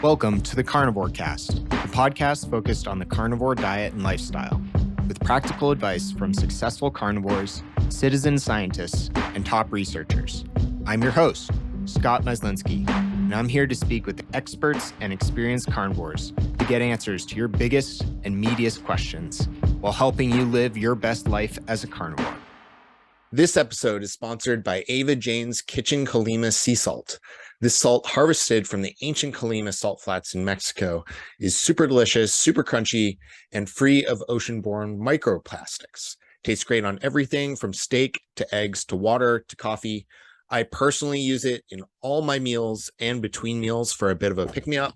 Welcome to the Carnivore Cast, the podcast focused on the carnivore diet and lifestyle, with practical advice from successful carnivores, citizen scientists, and top researchers. I'm your host, Scott Myslinski, and I'm here to speak with experts and experienced carnivores to get answers to your biggest and meatiest questions while helping you live your best life as a carnivore. This episode is sponsored by Ava Jane's Kitchen Colima Sea Salt. This salt, harvested from the ancient Colima salt flats in Mexico, is super delicious, super crunchy, and free of ocean-borne microplastics. Tastes great on everything from steak to eggs to water to coffee. I personally use it in all my meals and between meals for a bit of a pick-me-up.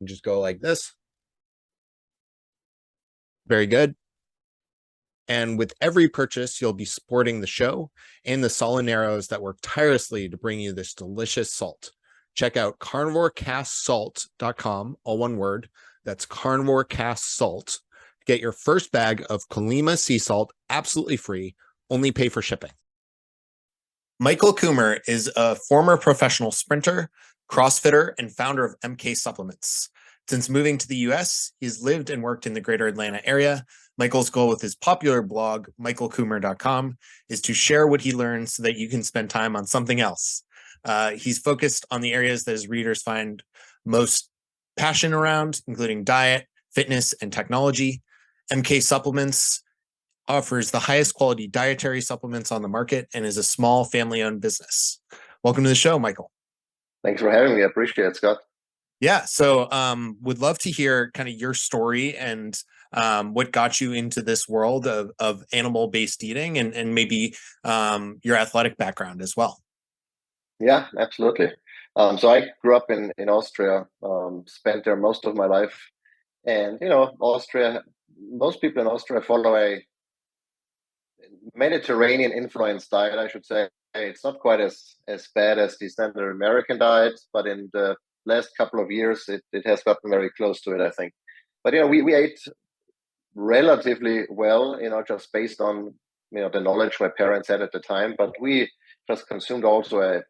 Just go like this. Very good. And with every purchase, you'll be supporting the show and the Solineros that work tirelessly to bring you this delicious salt. Check out carnivorecastsalt.com, all one word. That's Carnivore Cast Salt. Get your first bag of Colima sea salt absolutely free. Only pay for shipping. Michael Kummer is a former professional sprinter, CrossFitter, and founder of MK Supplements. Since moving to the US, he's lived and worked in the greater Atlanta area. Michael's goal with his popular blog, michaelkummer.com, is to share what he learns so that you can spend time on something else. He's focused on the areas that his readers find most passion around, including diet, fitness, and technology. MK Supplements offers the highest quality dietary supplements on the market and is a small family-owned business. Welcome to the show, Michael. Thanks for having me. I appreciate it, Scott. Yeah, so would love to hear kind of your story and what got you into this world of animal-based eating and maybe your athletic background as well. Yeah, absolutely. So I grew up in Austria, spent there most of my life. And, Austria, most people in Austria follow a Mediterranean influenced diet, I should say. It's not quite as bad as the standard American diet, but in the last couple of years, it has gotten very close to it, I think. But, we ate relatively well, just based on, the knowledge my parents had at the time. But we just consumed also a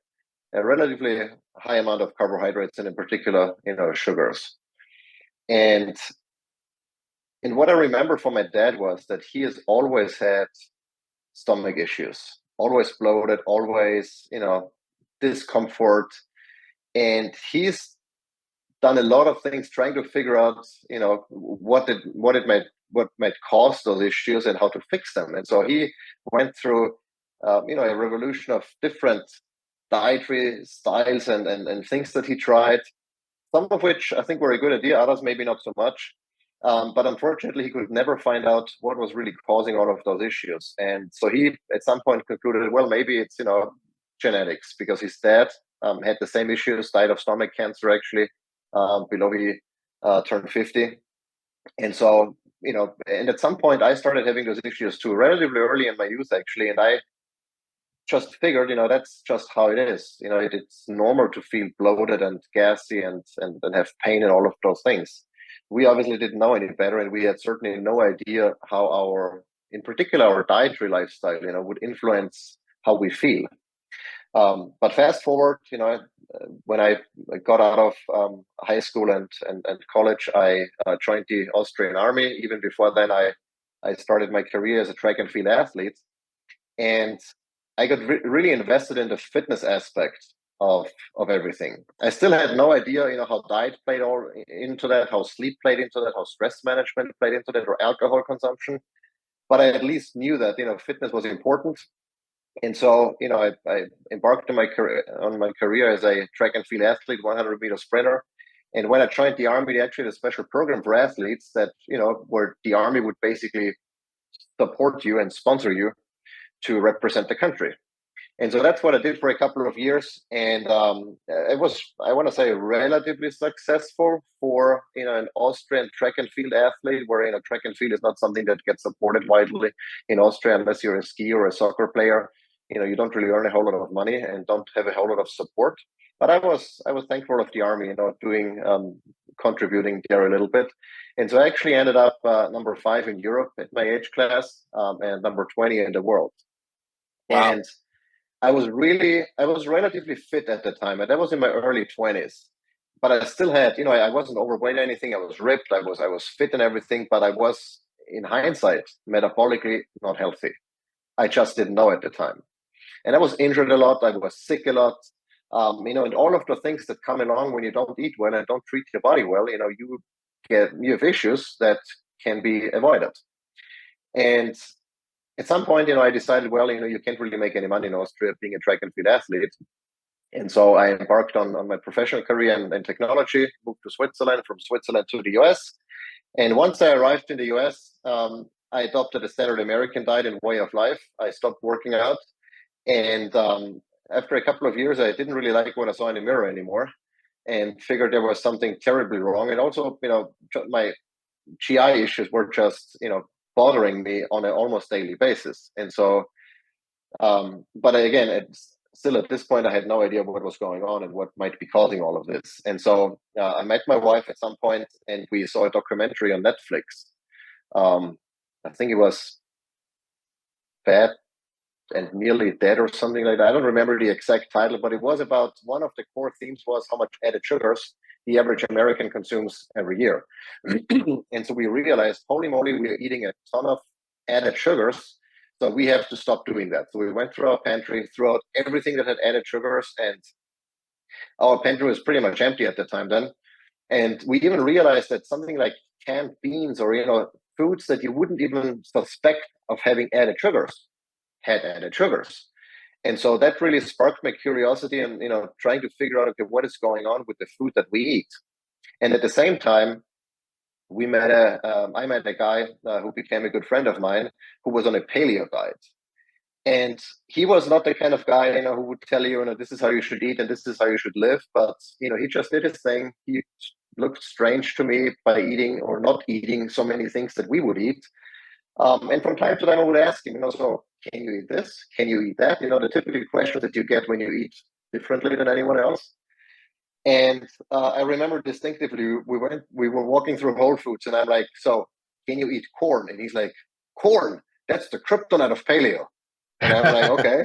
relatively high amount of carbohydrates and in particular, sugars. And what I remember from my dad was that he has always had stomach issues, always bloated, always, discomfort. And he's done a lot of things trying to figure out, what might cause those issues and how to fix them. And so he went through, a revolution of different dietary styles and things that he tried, some of which I think were a good idea, others maybe not so much. But unfortunately, he could never find out what was really causing all of those issues. And so he, at some point, concluded, well, maybe it's, genetics, because his dad had the same issues, died of stomach cancer, actually, below he turned 50. And so, and at some point, I started having those issues too, relatively early in my youth, actually. And I just figured, that's just how it is. It's normal to feel bloated and gassy and have pain and all of those things. We obviously didn't know any better, and we had certainly no idea how in particular, our dietary lifestyle, would influence how we feel. But fast forward, when I got out of high school and college, I joined the Austrian Army. Even before then, I started my career as a track and field athlete, and I got really invested in the fitness aspect of everything. I still had no idea, how diet played all into that, how sleep played into that, how stress management played into that, or alcohol consumption. But I at least knew that, fitness was important. And so, I embarked on my career as a track and field athlete, 100-meter sprinter. And when I joined the Army, they actually had a special program for athletes that, where the Army would basically support you and sponsor you to represent the country. And so that's what I did for a couple of years. And it was, I want to say, relatively successful for, an Austrian track and field athlete, where, track and field is not something that gets supported widely in Austria unless you're a skier or a soccer player. You don't really earn a whole lot of money and don't have a whole lot of support. But I was thankful of the Army, contributing there a little bit. And so I actually ended up number 5 in Europe at my age class, and number 20 in the world. Wow. And I was relatively fit at the time, and that was in my early 20s. but I still had, I wasn't overweight or anything. I was ripped. I was fit and everything, but I was, in hindsight, metabolically not healthy. I just didn't know at the time. And I was injured a lot. I was sick a lot. And all of the things that come along when you don't eat well and don't treat your body well, you have issues that can be avoided. And at some point, I decided, well, you can't really make any money in Austria being a track and field athlete. And so I embarked on my professional career in technology, moved to Switzerland, from Switzerland to the US. And once I arrived in the US, I adopted a standard American diet and way of life. I stopped working out. And after a couple of years, I didn't really like what I saw in the mirror anymore and figured there was something terribly wrong. And also, my GI issues were just, bothering me on an almost daily basis. And so, but again, still at this point, I had no idea what was going on and what might be causing all of this. And so I met my wife at some point and we saw a documentary on Netflix. I think it was Fat and Nearly Dead or something like that. I don't remember the exact title, but it was about, one of the core themes was how much added sugars the average American consumes every year. And so we realized, holy moly, we are eating a ton of added sugars. So we have to stop doing that. So we went through our pantry, threw out everything that had added sugars, and our pantry was pretty much empty at the time then. And we even realized that something like canned beans or, foods that you wouldn't even suspect of having added sugars had added sugars. And so that really sparked my curiosity and, trying to figure out, okay, what is going on with the food that we eat? And at the same time, I met a guy who became a good friend of mine who was on a paleo diet. And he was not the kind of guy, who would tell you, this is how you should eat and this is how you should live. But, he just did his thing. He looked strange to me by eating or not eating so many things that we would eat. And from time to time, I would ask him, so can you eat this? Can you eat that? The typical questions that you get when you eat differently than anyone else. And I remember distinctively, we were walking through Whole Foods, and I'm like, so can you eat corn? And he's like, corn? That's the kryptonite of paleo. And I'm like, okay.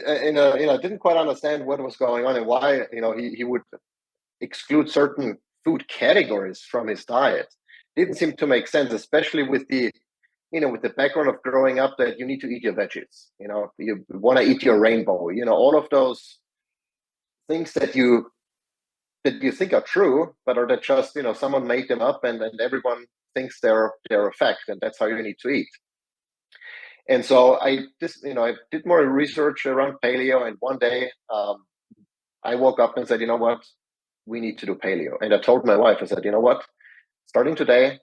And I didn't quite understand what was going on and why, he would exclude certain food categories from his diet. Didn't seem to make sense, especially with the background of growing up that you need to eat your veggies, you want to eat your rainbow, all of those things that you think are true, but are that just, someone made them up and everyone thinks they're a fact and that's how you need to eat. And so I did more research around paleo, and one day I woke up and said, what, we need to do paleo. And I told my wife, I said, what, starting today,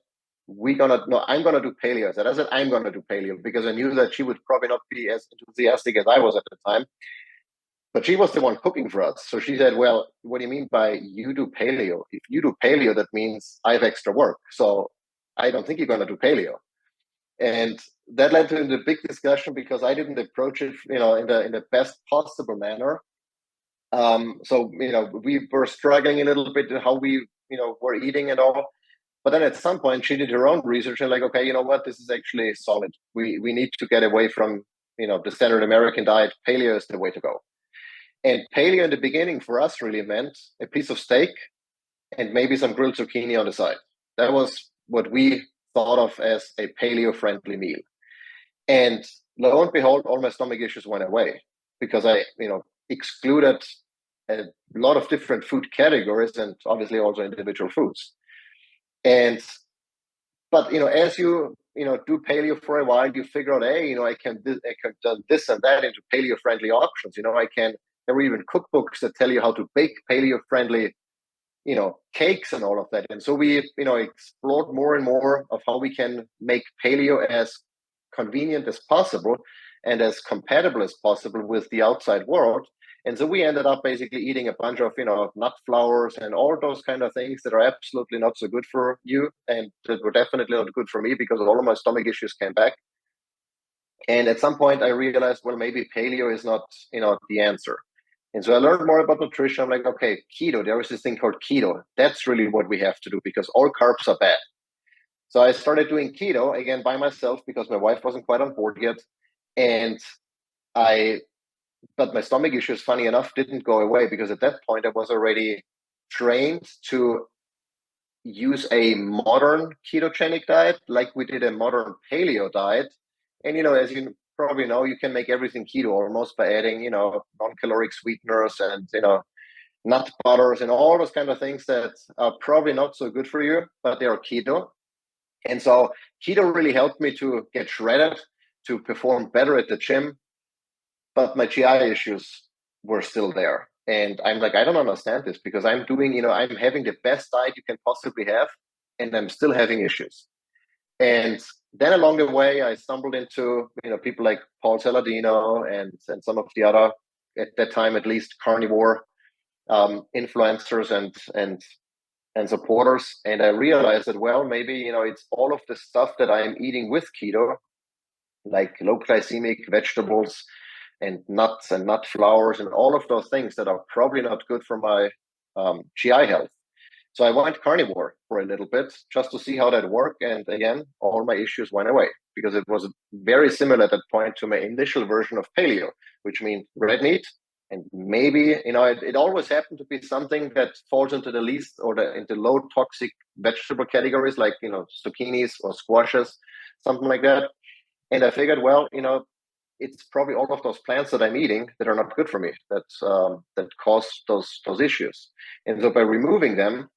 I'm gonna do paleo. I said, I'm gonna do paleo because I knew that she would probably not be as enthusiastic as I was at the time. But she was the one cooking for us. So she said, well, what do you mean by you do paleo? If you do paleo, that means I have extra work. So I don't think you're gonna do paleo. And that led to the big discussion because I didn't approach it, in the best possible manner. So we were struggling a little bit in how we, were eating and all. But then at some point, she did her own research and like, okay, you know what? This is actually solid. We need to get away from, the standard American diet. Paleo is the way to go. And paleo in the beginning for us really meant a piece of steak and maybe some grilled zucchini on the side. That was what we thought of as a paleo-friendly meal. And lo and behold, all my stomach issues went away because I, excluded a lot of different food categories and obviously also individual foods. But as you do paleo for a while, you figure out, hey, I can turn this and that into paleo friendly options. There are even cookbooks that tell you how to bake paleo friendly cakes and all of that. And so we explored more and more of how we can make paleo as convenient as possible and as compatible as possible with the outside world. And so we ended up basically eating a bunch of, nut flours and all those kind of things that are absolutely not so good for you. And that were definitely not good for me because all of my stomach issues came back. And at some point I realized, well, maybe paleo is not, the answer. And so I learned more about nutrition. I'm like, okay, keto, there was this thing called keto. That's really what we have to do because all carbs are bad. So I started doing keto again by myself because my wife wasn't quite on board yet. And but my stomach issues, funny enough, didn't go away because at that point I was already trained to use a modern ketogenic diet, like we did a modern paleo diet. And, as you probably know, you can make everything keto almost by adding, non-caloric sweeteners and, nut butters and all those kind of things that are probably not so good for you, but they are keto. And so keto really helped me to get shredded, to perform better at the gym, but my GI issues were still there. And I'm like, I don't understand this, because I'm doing, I'm having the best diet you can possibly have, and I'm still having issues. And then along the way, I stumbled into, people like Paul Saladino and some of the other, at that time at least, carnivore influencers and supporters. And I realized that, well, maybe, it's all of the stuff that I'm eating with keto, like low glycemic vegetables and nuts and nut flours and all of those things that are probably not good for my GI health. So I went carnivore for a little bit just to see how that worked. And again, all my issues went away, because it was very similar at that point to my initial version of paleo, which means red meat. And maybe, it always happened to be something that falls into the least or into low toxic vegetable categories, like, zucchinis or squashes, something like that. And I figured, well, it's probably all of those plants that I'm eating that are not good for me, that cause those issues. And so by removing them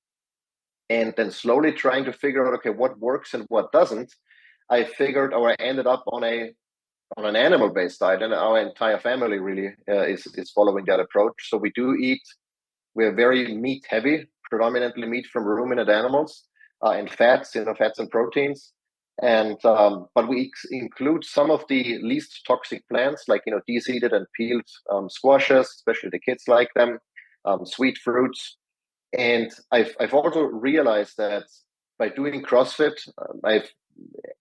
and then slowly trying to figure out, okay, what works and what doesn't, I ended up on an animal-based diet, and our entire family really is following that approach. So we're very meat heavy, predominantly meat from ruminant animals, and fats, fats and proteins. And but we include some of the least toxic plants, like, de-seeded and peeled squashes, especially the kids like them, sweet fruits. And I've also realized that by doing CrossFit,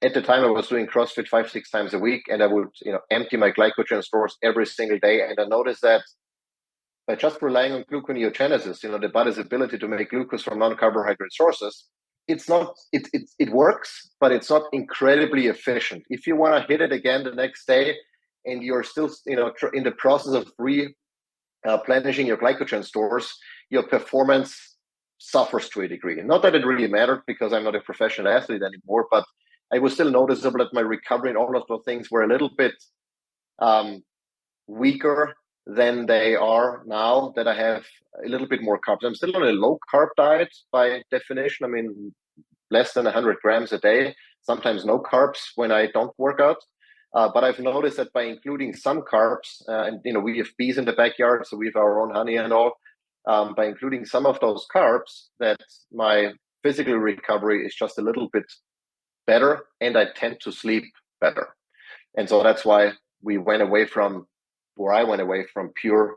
at the time I was doing CrossFit 5-6 times a week, and I would, empty my glycogen stores every single day. And I noticed that by just relying on gluconeogenesis, the body's ability to make glucose from non-carbohydrate sources, it works, but it's not incredibly efficient. If you want to hit it again the next day, and you're still, in the process of replenishing your glycogen stores, your performance suffers to a degree. Not that it really mattered, because I'm not a professional athlete anymore, but I was still noticeable that my recovery and all of those things were a little bit weaker than they are now that I have a little bit more carbs. I'm still on a low carb diet by definition. I mean, less than 100 grams a day, sometimes no carbs when I don't work out. But I've noticed that by including some carbs, and we have bees in the backyard, so we have our own honey and all. By including some of those carbs, that my physical recovery is just a little bit better, and I tend to sleep better. And so that's why I went away from pure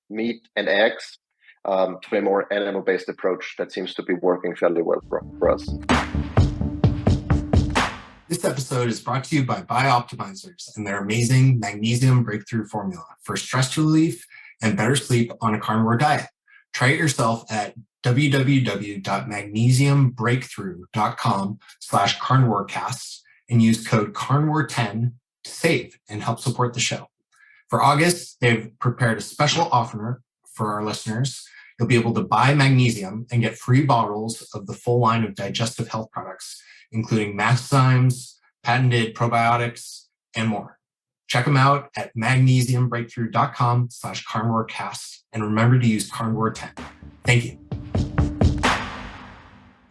meat and eggs to a more animal-based approach that seems to be working fairly well for us. This episode is brought to you by Biooptimizers and their amazing magnesium breakthrough formula for stress relief and better sleep on a carnivore diet. Try it yourself at www.magnesiumbreakthrough.com/carnivorecast and use code carnivore10 to save and help support the show. For August, they've prepared a special offer for our listeners. You'll be able to buy magnesium and get free bottles of the full line of digestive health products, including Maxizymes, patented probiotics, and more. Check them out at magnesiumbreakthrough.com/carnivorecast, and remember to use carnivore10. Thank you.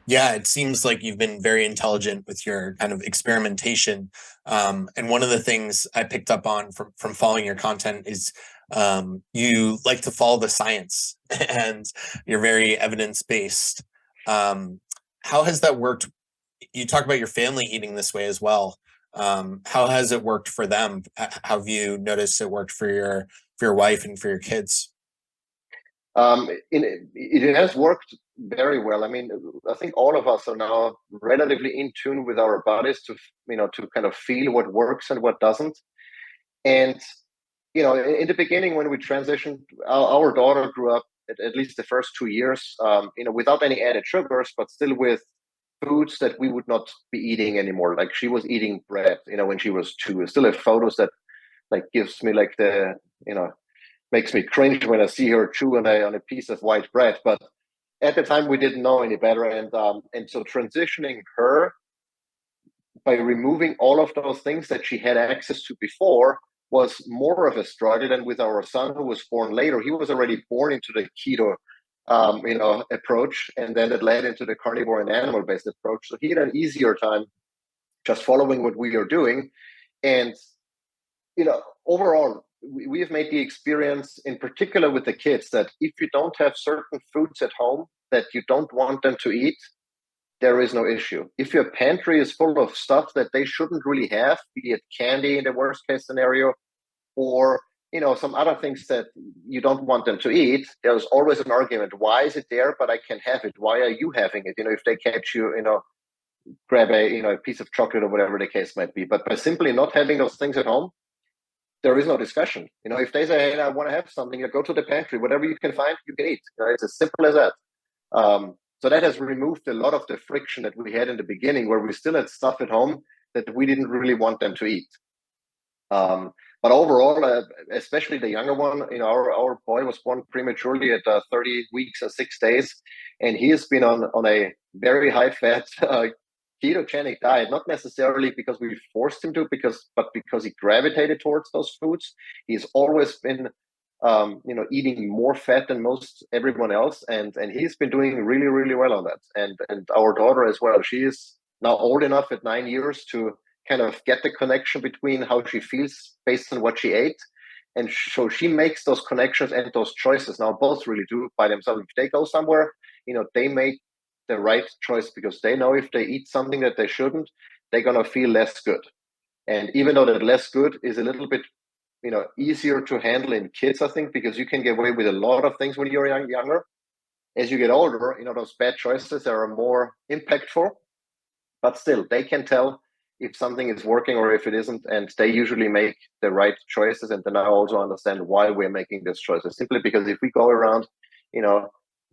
Yeah, it seems like you've been very intelligent with your kind of experimentation. And one of the things I picked up on from following your content is you like to follow the science and you're very evidence-based. How has that worked? You talk about your family eating this way as well. How has it worked for them? How have you noticed it worked for your wife and for your kids? It has worked very well. I mean, I think all of us are now relatively in tune with our bodies to kind of feel what works and what doesn't. And in the beginning, when we transitioned, our daughter grew up at least the first 2 years, without any added sugars, but still with foods that we would not be eating anymore. Like, she was eating bread, when she was 2. I still have photos that gives me makes me cringe when I see her chew on a piece of white bread. But at the time we didn't know any better, and so transitioning her by removing all of those things that she had access to before was more of a struggle than with our son, who was born later. He was already born into the keto approach, and then it led into the carnivore and animal-based approach. So he had an easier time just following what we are doing. And overall, we have made the experience, in particular with the kids, that if you don't have certain foods at home that you don't want them to eat, there is no issue. If your pantry is full of stuff that they shouldn't really have, be it candy in the worst case scenario, or some other things that you don't want them to eat, there's always an argument. Why is it there, but I can have it? Why are you having it? If they catch you, grab a piece of chocolate or whatever the case might be. But by simply not having those things at home, there is no discussion. If they say, hey, I want to have something, go to the pantry, whatever you can find, you can eat. It's as simple as that. So that has removed a lot of the friction that we had in the beginning, where we still had stuff at home that we didn't really want them to eat. But overall, especially the younger one, our boy was born prematurely at 30 weeks and 6 days, and he has been on a very high-fat ketogenic diet, not necessarily because we forced him to, but because he gravitated towards those foods. He's always been eating more fat than most everyone else, and he's been doing really, really well on that. And our daughter as well. She is now old enough at 9 years to kind of get the connection between how she feels based on what she ate, and so she makes those connections and those choices now. Both really do by themselves. If they go somewhere, they make the right choice, because they know if they eat something that they shouldn't, they're gonna feel less good. And even though that less good is a little bit easier to handle in kids, I think, because you can get away with a lot of things when you're younger. As you get older, those bad choices are more impactful, but still they can tell if something is working or if it isn't, and they usually make the right choices. And then I also understand why we're making these choices, simply because if we go around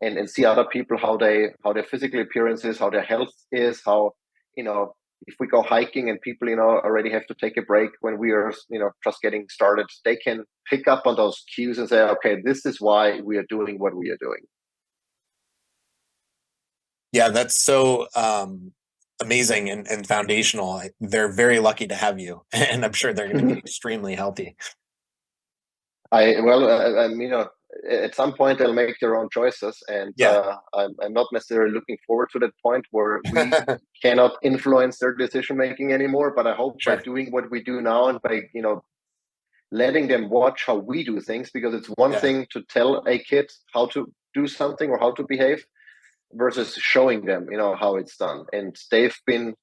and see other people, how their physical appearance is, how their health is, how if we go hiking and people already have to take a break when we are just getting started, they can pick up on those cues and say, okay, this is why we are doing what we are doing. Yeah, that's so amazing and foundational. They're very lucky to have you, and I'm sure they're going to be extremely healthy. At some point they'll make their own choices, and I'm not necessarily looking forward to that point where we cannot influence their decision making anymore. But I hope by doing what we do now, and by letting them watch how we do things, because it's one thing to tell a kid how to do something or how to behave, versus showing them how it's done. And they've been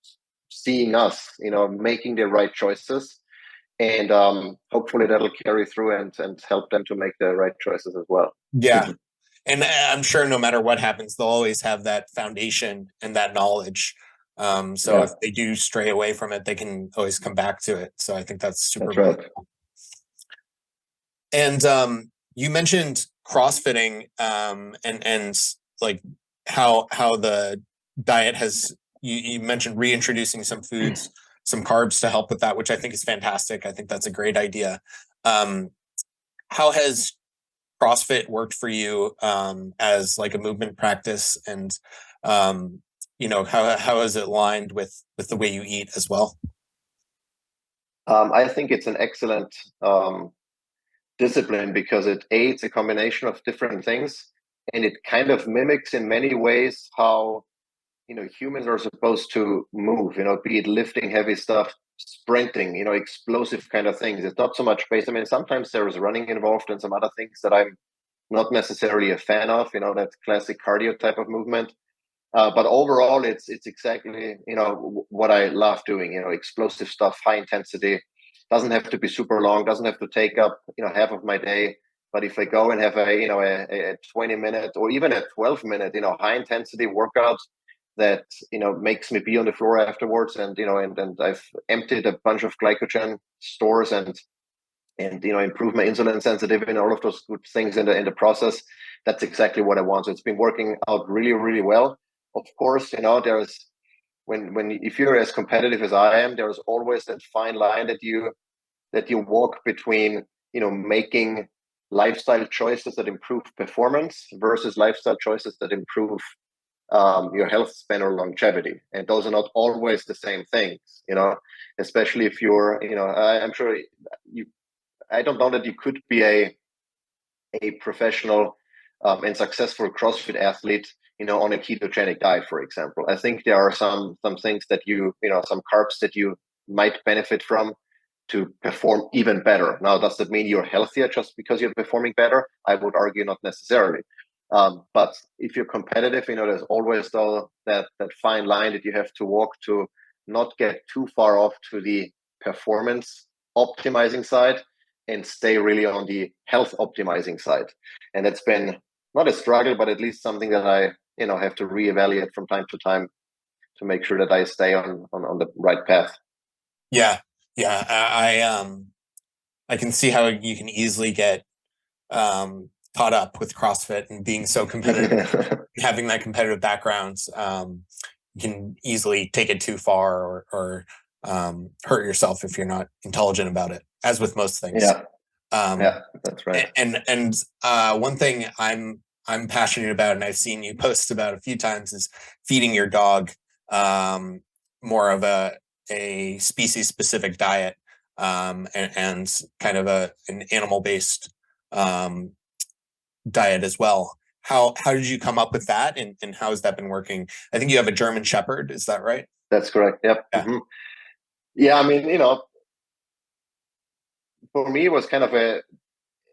seeing us making the right choices, and hopefully that'll carry through and help them to make the right choices as well. Yeah. And I'm sure no matter what happens, they'll always have that foundation and that knowledge. If they do stray away from it, they can always come back to it. So I think that's super valuable. And you mentioned CrossFitting and like how the diet has, you mentioned reintroducing some foods, some carbs to help with that, which I think is fantastic. I think that's a great idea. How has CrossFit worked for you as like a movement practice, and how is it aligned with the way you eat as well? I think it's an excellent discipline, because it aids a combination of different things, and it kind of mimics in many ways how humans are supposed to move, be it lifting heavy stuff, sprinting, explosive kind of things. It's not so much based, sometimes there's running involved and some other things that I'm not necessarily a fan of, that classic cardio type of movement. But overall, it's exactly what I love doing. Explosive stuff, high intensity. Doesn't have to be super long. Doesn't have to take up half of my day. But if I go and have a 20-minute or even a 12-minute high intensity workout that makes me be on the floor afterwards, and and I've emptied a bunch of glycogen stores and improve my insulin sensitivity and all of those good things in the process. That's exactly what I want. So it's been working out really, really well. Of course, there's when if you're as competitive as I am, there's always that fine line that you walk between making lifestyle choices that improve performance versus lifestyle choices that improve your health span or longevity. And those are not always the same things, especially if you're, I'm sure I don't know that you could be a professional and successful CrossFit athlete, on a ketogenic diet, for example. I think there are some things that some carbs that you might benefit from to perform even better. Now, does that mean you're healthier just because you're performing better? I would argue not necessarily. But if you're competitive, there's always that fine line that you have to walk to not get too far off to the performance optimizing side and stay really on the health optimizing side. And it's been not a struggle, but at least something that I, have to reevaluate from time to time to make sure that I stay on the right path. Yeah. I can see how you can easily get caught up with CrossFit and being so competitive, having that competitive background. You can easily take it too far or hurt yourself if you're not intelligent about it, as with most things. Yeah, that's right. And one thing I'm passionate about, and I've seen you post about a few times, is feeding your dog more of a species specific diet, and kind of an animal based diet as well. How did you come up with that, and how has that been working? I think you have a German Shepherd, is that right? That's correct. Yep. Yeah. Mm-hmm. Yeah, I mean, for me it was kind of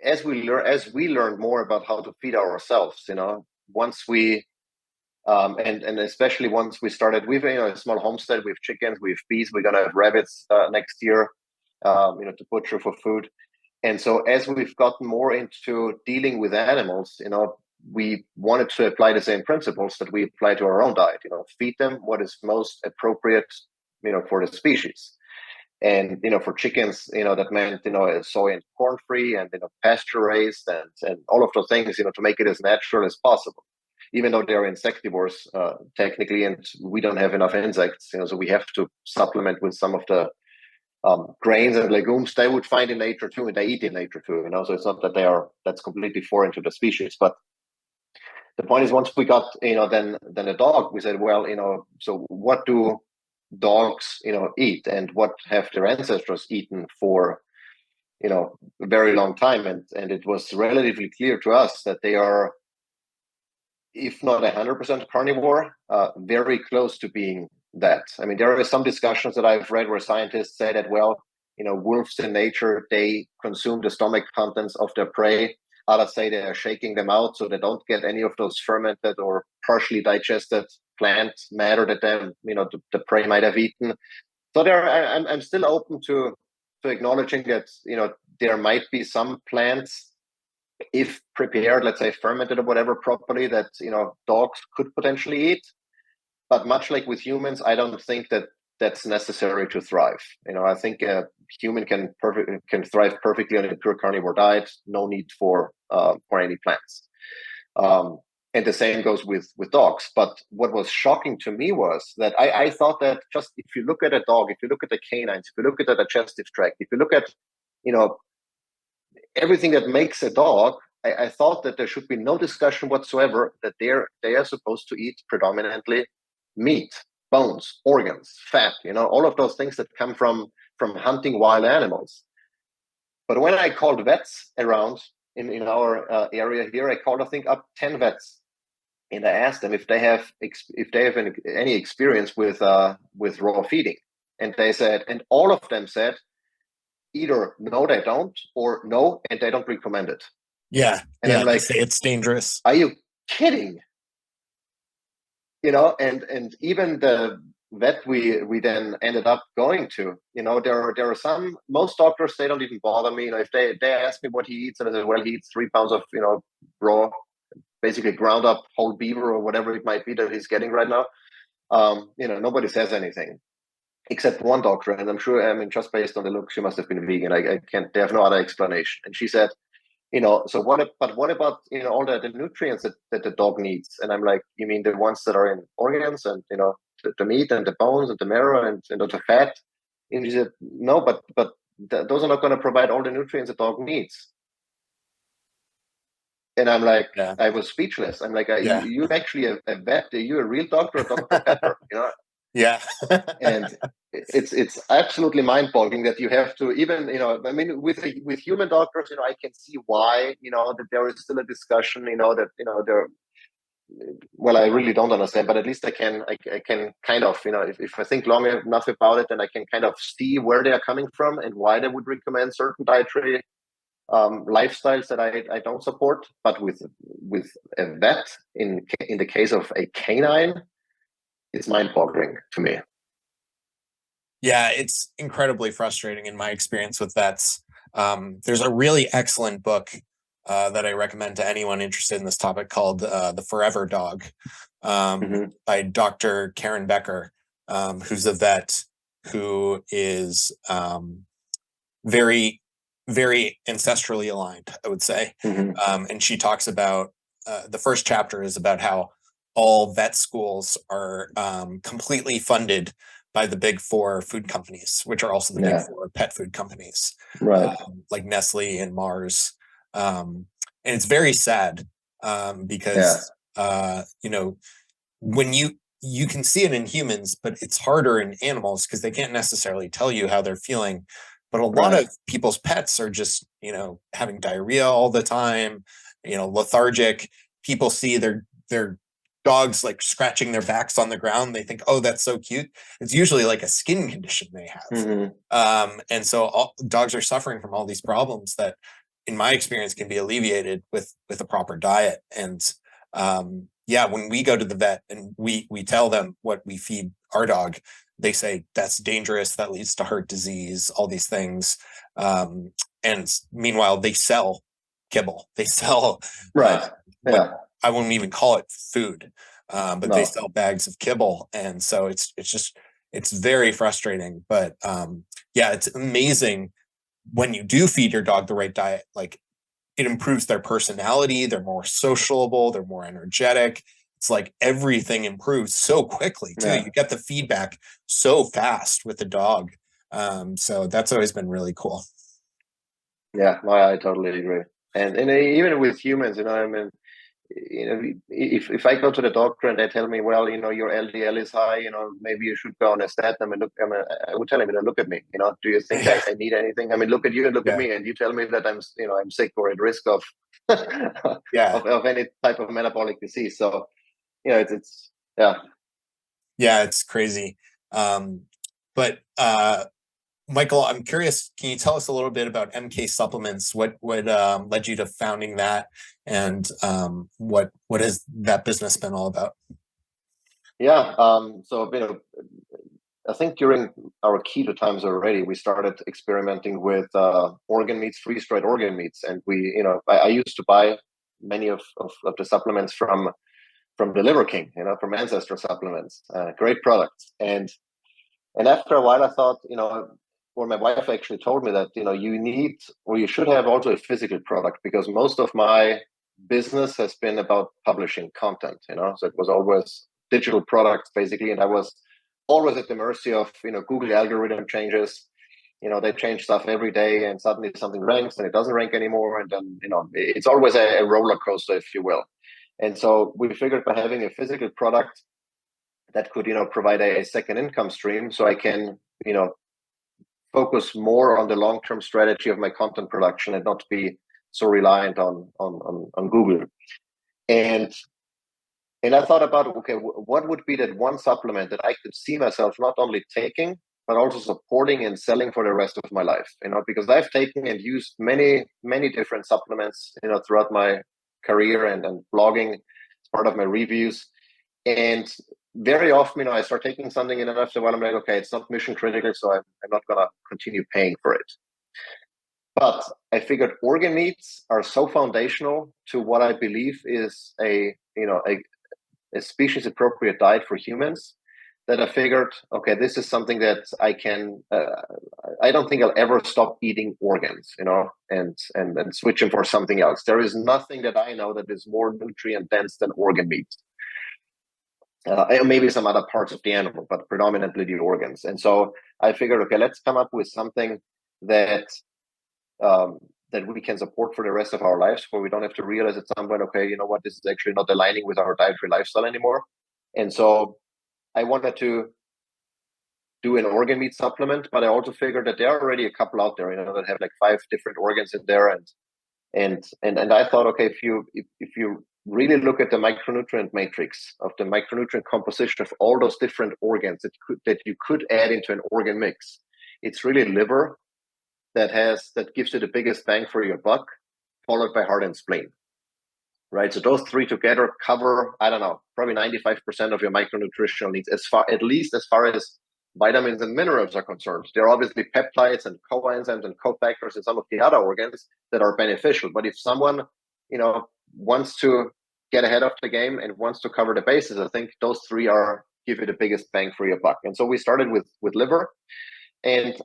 as we learned more about how to feed ourselves, once we and especially once we started, we've a small homestead, we have chickens, we have bees, we're gonna have rabbits next year, to butcher for food. And so as we've gotten more into dealing with animals, we wanted to apply the same principles that we apply to our own diet, feed them what is most appropriate, for the species. And, for chickens, that meant, soy and corn free and, pasture raised and all of those things, to make it as natural as possible, even though they're insectivores, technically, and we don't have enough insects, so we have to supplement with some of the grains and legumes they would find in nature too, and they eat in nature too, so it's not that that's completely foreign to the species. But the point is, once we got, then a dog, we said, well, so what do dogs, eat, and what have their ancestors eaten for, a very long time? And it was relatively clear to us that they are, if not 100% carnivore, very close to being that. I mean, there are some discussions that I've read where scientists say that, well, wolves in nature, they consume the stomach contents of their prey. Others say they are shaking them out so they don't get any of those fermented or partially digested plant matter that the prey might have eaten. So I'm still open to acknowledging that there might be some plants, if prepared, let's say fermented or whatever properly, that dogs could potentially eat. But much like with humans, I don't think that that's necessary to thrive. I think a human can thrive perfectly on a pure carnivore diet. No need for any plants. And the same goes with dogs. But what was shocking to me was that I thought that just if you look at a dog, if you look at the canines, if you look at the digestive tract, if you look at everything that makes a dog, I thought that there should be no discussion whatsoever that they are supposed to eat predominantly meat, bones, organs, fat, all of those things that come from hunting wild animals. But when I called vets around in our area here, I called, I think, up 10 vets, and I asked them if they have any experience with raw feeding, and they said, and all of them said, either no, they don't, or no, and they don't recommend it. Yeah, and I'm like, it's dangerous. Are you kidding? And even the vet we then ended up going to, there are some, most doctors, they don't even bother me. If they ask me what he eats, and I say, well, he eats 3 pounds of raw, basically ground up whole beaver or whatever it might be that he's getting right now. Nobody says anything except one doctor, and I'm sure, just based on the look, she must have been vegan. I can't, they have no other explanation. And she said, so what about all the nutrients that the dog needs? And I'm like, you mean the ones that are in organs and the meat and the bones and the marrow and the fat? And she said, no, but those are not going to provide all the nutrients the dog needs. And I'm like, Yeah. I was speechless. I'm like, Yeah. you're actually a vet. Are you a real doctor, or Dr. Pepper? You know? Yeah. And it's absolutely mind-boggling that you have to, even, you know, I mean, with human doctors, you know, I can see why, you know, that there is still a discussion, you know, that, you know, there, well, I really don't understand, but at least I can kind of, you know, if I think long enough about it, then I can kind of see where they are coming from and why they would recommend certain dietary lifestyles that I don't support. But with a vet, in the case of a canine, it's mind-boggling to me. Yeah, it's incredibly frustrating in my experience with vets. There's a really excellent book that I recommend to anyone interested in this topic called The Forever Dog by Dr. Karen Becker, who's a vet who is very, very ancestrally aligned, I would say. And she talks about the first chapter is about how all vet schools are completely funded by the big four food companies, which are also the big four pet food companies, Right. like Nestle and Mars. And it's very sad because, you know, when you can see it in humans, but it's harder in animals because they can't necessarily tell you how they're feeling. But a lot of people's pets are just, you know, having diarrhea all the time, you know, lethargic. People see their dogs like scratching their backs on the ground. They think, oh, that's so cute. It's usually like a skin condition they have. And so dogs are suffering from all these problems that, in my experience, can be alleviated with a proper diet. And yeah, when we go to the vet and we tell them what we feed our dog, they say that's dangerous, that leads to heart disease, all these things. And meanwhile, they sell kibble. They sell I won't even call it food, but they sell bags of kibble, and so it's very frustrating. But yeah, it's amazing when you do feed your dog the right diet. Like, it improves their personality. They're more sociable. They're more energetic. It's like everything improves so quickly too. You get the feedback so fast with the dog. So that's always been really cool. Yeah, I totally agree. And even with humans, you know, I mean, you know, if I go to the doctor and they tell me, well, you know, your LDL is high, you know, maybe you should go on a statin. I mean, I would tell him, look at me, you know, do you think I need anything? I mean, look at you and look at me, and you tell me that I'm, you know, I'm sick or at risk of of any type of metabolic disease. So, you know, it's it's crazy. But Michael, I'm curious, can you tell us a little bit about MK Supplements? What led you to founding that, and what has that business been all about? Yeah. So, you know, I think during our keto times already, we started experimenting with organ meats, freeze-dried organ meats, and we, you know, I used to buy many of the supplements from the Liver King, you know, from Ancestor Supplements, great products. And after a while, I thought, you know, or my wife actually told me that, you know, you need, or you should have also a physical product, because most of my business has been about publishing content, you know, so it was always digital products basically, and I was always at the mercy of, you know, Google algorithm changes. You know, they change stuff every day, and suddenly something ranks and it doesn't rank anymore, and then, you know, it's always a roller coaster, if you will. And so we figured by having a physical product that could, you know, provide a second income stream, so I can, you know, focus more on the long-term strategy of my content production and not be so reliant on Google. And I thought about, okay, what would be that one supplement that I could see myself not only taking, but also supporting and selling for the rest of my life, you know, because I've taken and used many, many different supplements, you know, throughout my career and blogging as part of my reviews. And very often, you know, I start taking something and then after a while I'm like, okay, it's not mission critical, so I'm not going to continue paying for it. But I figured organ meats are so foundational to what I believe is a species appropriate diet for humans, that I figured, okay, this is something that I can, I don't think I'll ever stop eating organs, you know, and switch them for something else. There is nothing that I know that is more nutrient dense than organ meat. Maybe some other parts of the animal, but predominantly the organs. And so I figured, okay, let's come up with something that that we can support for the rest of our lives, where we don't have to realize at some point, okay, you know what, this is actually not aligning with our dietary lifestyle anymore. And so I wanted to do an organ meat supplement, but I also figured that there are already a couple out there, that have like 5 different organs in there. And I thought, okay, if you really look at the micronutrient matrix of the micronutrient composition of all those different organs that you could add into an organ mix, it's really liver that gives you the biggest bang for your buck, followed by heart and spleen. Right. So those 3 together cover, I don't know, probably 95% of your micronutritional needs, at least as far as vitamins and minerals are concerned. There are obviously peptides and coenzymes and cofactors in some of the other organs that are beneficial. But if someone, wants to get ahead of the game and wants to cover the bases, I think those 3 give you the biggest bang for your buck. And so we started with liver, and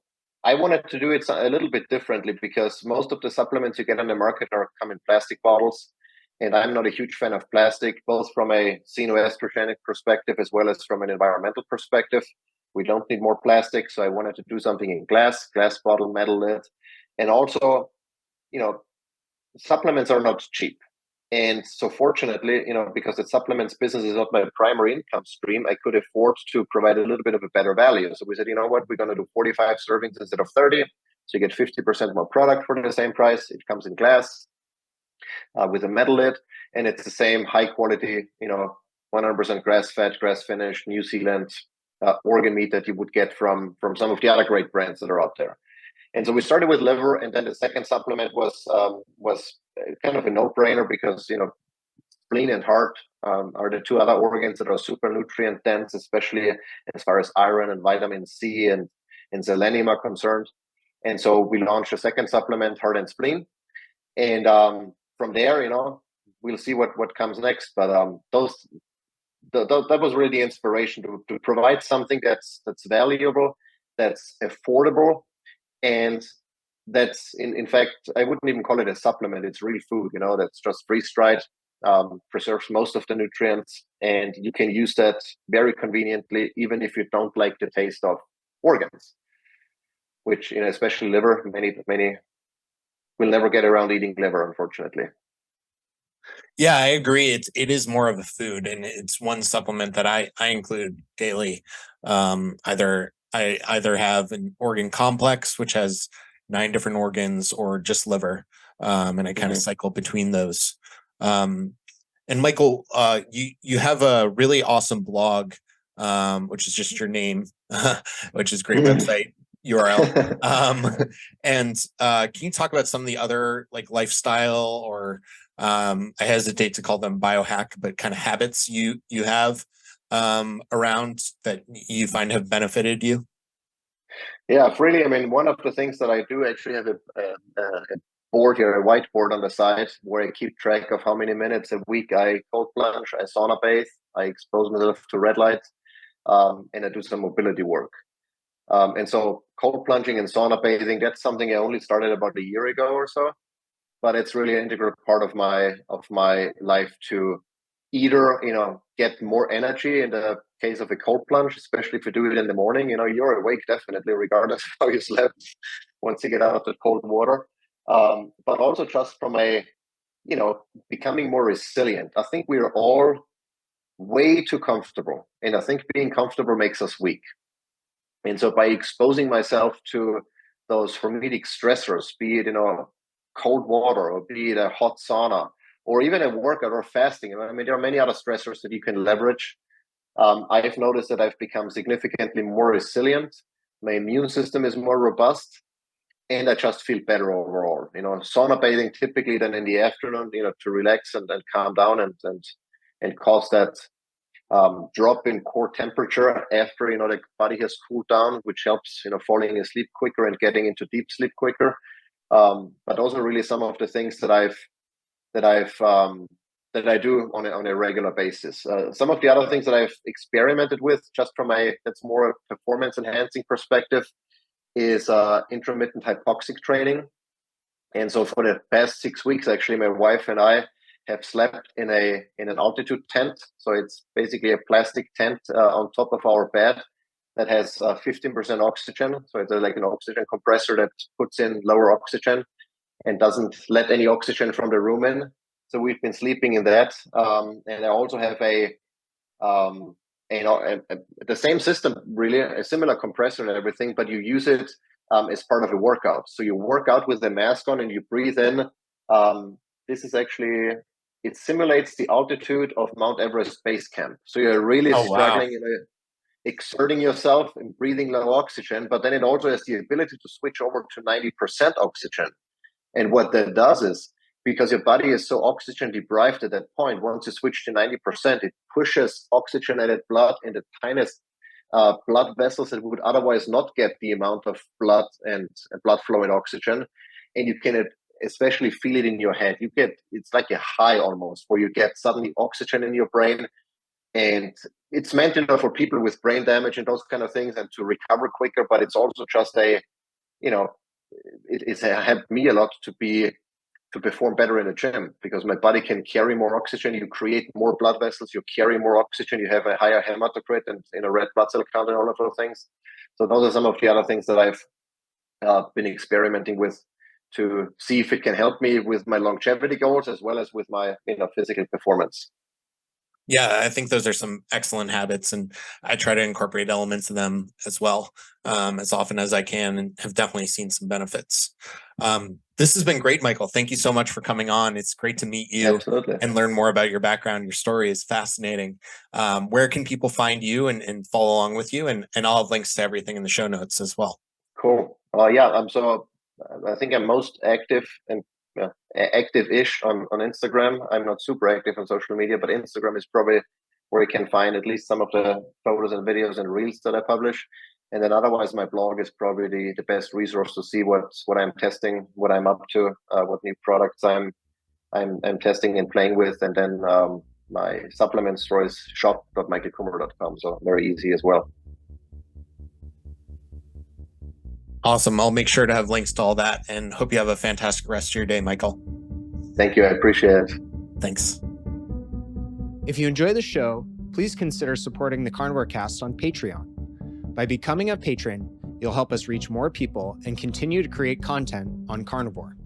I wanted to do it a little bit differently, because most of the supplements you get on the market come in plastic bottles. And I'm not a huge fan of plastic, both from a xenoestrogenic perspective as well as from an environmental perspective. We don't need more plastic. So I wanted to do something in glass bottle, metal lid. And also, supplements are not cheap. And so fortunately, because the supplements business is not my primary income stream, I could afford to provide a little bit of a better value. So we said, you know what, we're going to do 45 servings instead of 30. So you get 50% more product for the same price. It comes in glass. With a metal lid, and it's the same high quality, 100% grass fed, grass finished, New Zealand organ meat that you would get from some of the other great brands that are out there. And so we started with liver, and then the second supplement was kind of a no-brainer, because spleen and heart are the 2 other organs that are super nutrient dense, especially as far as iron and vitamin C and selenium are concerned. And so we launched a second supplement, heart and spleen, and from there, we'll see what comes next. But that was really the inspiration to provide something that's valuable, that's affordable, and that's in fact, I wouldn't even call it a supplement. It's real food, that's just freeze-dried, preserves most of the nutrients, and you can use that very conveniently, even if you don't like the taste of organs, which, especially liver, many will never get around eating liver, unfortunately. Yeah, I agree. It is more of a food, and it's one supplement that I include daily. I either have an organ complex, which has 9 different organs, or just liver, and I kind of cycle between those. And Michael, you have a really awesome blog, which is just your name, which is great website URL. And can you talk about some of the other like lifestyle, or I hesitate to call them biohack, but kind of habits you have around that you find have benefited you? Yeah, really. I mean, one of the things that I do, actually have a board here, a whiteboard on the side, where I keep track of how many minutes a week I cold plunge, I sauna bathe, I expose myself to red light, and I do some mobility work. And so cold plunging and sauna bathing, that's something I only started about a year ago or so, but it's really an integral part of my life to either, get more energy in the case of a cold plunge, especially if you do it in the morning. You're awake definitely, regardless of how you slept, once you get out of the cold water. But also just from a, becoming more resilient. I think we are all way too comfortable, and I think being comfortable makes us weak. And so by exposing myself to those hormetic stressors, be it, cold water, or be it a hot sauna, or even a workout or fasting. I mean, there are many other stressors that you can leverage. I've noticed that I've become significantly more resilient. My immune system is more robust, and I just feel better overall. Sauna bathing typically then in the afternoon, to relax and calm down and cause that drop in core temperature after the body has cooled down, which helps falling asleep quicker and getting into deep sleep quicker. But also really some of the things that I do on a regular basis. Some of the other things that I've experimented with, just from that's more a performance enhancing perspective, is intermittent hypoxic training. And so for the past 6 weeks, actually, my wife and I have slept in an altitude tent. So it's basically a plastic tent on top of our bed that has 15% oxygen. So it's like an oxygen compressor that puts in lower oxygen. and doesn't let any oxygen from the room in. So we've been sleeping in that. And I also have the same system, really, a similar compressor and everything, but you use it as part of a workout. So you work out with the mask on and you breathe in. This is actually, it simulates the altitude of Mount Everest base camp. So you're really struggling, exerting yourself and breathing low oxygen, but then it also has the ability to switch over to 90% oxygen. And what that does is, because your body is so oxygen deprived at that point, once you switch to 90%, it pushes oxygenated blood in the tiniest blood vessels that would otherwise not get the amount of blood and blood flow and oxygen. And you can especially feel it in your head. It's like a high almost, where you get suddenly oxygen in your brain. And it's meant, for people with brain damage and those kind of things, and to recover quicker. But it's also just it's helped me a lot to perform better in the gym, because my body can carry more oxygen. You create more blood vessels, you carry more oxygen, you have a higher hematocrit and a red blood cell count and all of those things. So those are some of the other things that I've been experimenting with to see if it can help me with my longevity goals as well as with my physical performance. Yeah, I think those are some excellent habits, and I try to incorporate elements of them as well, as often as I can, and have definitely seen some benefits. This has been great, Michael. Thank you so much for coming on. It's great to meet you. Absolutely. And learn more about your background. Your story is fascinating. Where can people find you and follow along with you? And I'll have links to everything in the show notes as well. Cool. I think I'm most active and active-ish on Instagram. I'm not super active on social media, but Instagram is probably where you can find at least some of the photos and videos and reels that I publish. And then otherwise, my blog is probably the best resource to see what I'm testing, what I'm up to, what new products I'm testing and playing with. And then my supplement store is shop.michaelkummer.com. So very easy as well. Awesome. I'll make sure to have links to all that, and hope you have a fantastic rest of your day, Michael. Thank you. I appreciate it. Thanks. If you enjoy the show, please consider supporting the Carnivore Cast on Patreon. By becoming a patron, you'll help us reach more people and continue to create content on carnivore.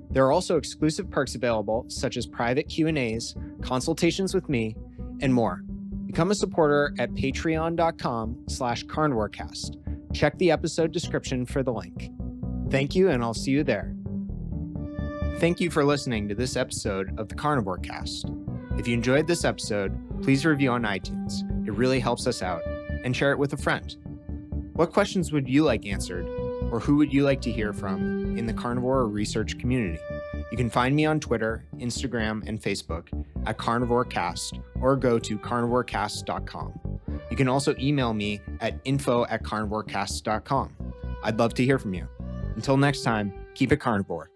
There are also exclusive perks available, such as private Q&As, consultations with me, and more. Become a supporter at patreon.com/carnivorecast. Check the episode description for the link. Thank you, and I'll see you there. Thank you for listening to this episode of the Carnivore Cast. If you enjoyed this episode, please review on iTunes. It really helps us out, and share it with a friend. What questions would you like answered, or who would you like to hear from in the carnivore research community? You can find me on Twitter, Instagram, and Facebook at Carnivore Cast, or go to carnivorecast.com. You can also email me at info@carnivorecast.com. I'd love to hear from you. Until next time, keep it carnivore.